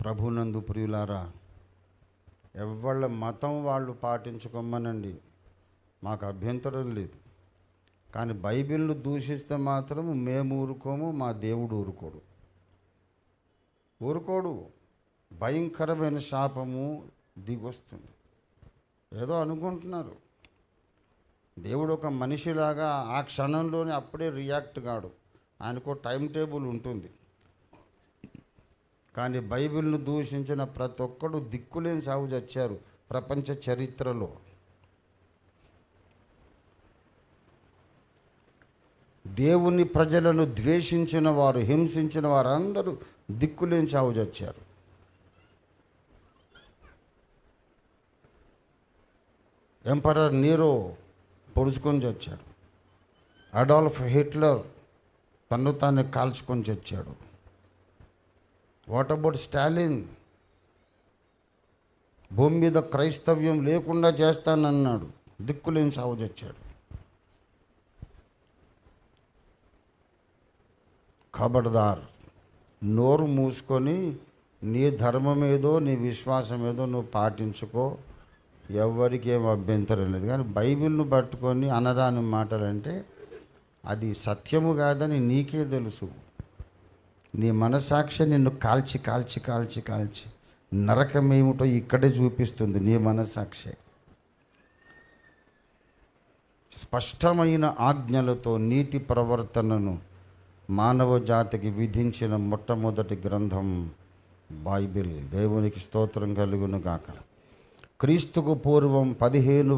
ప్రభునందు ప్రియులారా, ఎవళ్ళ మతం వాళ్ళు పాటించుకోమనండి, మాకు అభ్యంతరం లేదు. కానీ బైబిల్ను దూషిస్తే మాత్రం మేము ఊరుకోము, మా దేవుడు ఊరుకోడు. భయంకరమైన శాపము దిగొస్తుంది. ఏదో అనుకుంటున్నారు, దేవుడు ఒక మనిషిలాగా ఆ క్షణంలోనే అప్పుడే రియాక్ట్ కాడు. ఆయనకు టైం టేబుల్ ఉంటుంది. కానీ బైబిల్ను దూషించిన ప్రతి ఒక్కడు దిక్కులేని సాగు చచ్చారు ప్రపంచ చరిత్రలో. దేవుని ప్రజలను ద్వేషించిన వారు, హింసించిన వారందరూ దిక్కులేని సాగు చచ్చారు. ఎంపరర్ నీరో పొడుచుకొని చచ్చాడు. అడాల్ఫ్ హిట్లర్ తన్ను తాను కాల్చుకొని చచ్చాడు. What about Stalin? భూమి మీద క్రైస్తవ్యం లేకుండా చేస్తానన్నాడు, దిక్కులేని సాగు చచ్చాడు. ఖబర్దార్, నోరు మూసుకొని నీ ధర్మం ఏదో, నీ విశ్వాసం ఏదో నువ్వు పాటించుకో, ఎవరికి ఏం అభ్యంతరం లేదు. కానీ బైబిల్ను పట్టుకొని అనరాని మాటలంటే అది సత్యము కాదని నీకే తెలుసు. నీ మనస్సాక్షి నిన్ను కాల్చి కాల్చి కాల్చి కాల్చి నరకమేమిటో ఇక్కడే చూపిస్తుంది నీ మనస్సాక్షి. స్పష్టమైన ఆజ్ఞలతో నీతి ప్రవర్తనను మానవ జాతికి విధించిన మొట్టమొదటి గ్రంథం బైబిల్. దేవునికి స్తోత్రం కలుగును గాక. క్రీస్తుకు పూర్వం 1500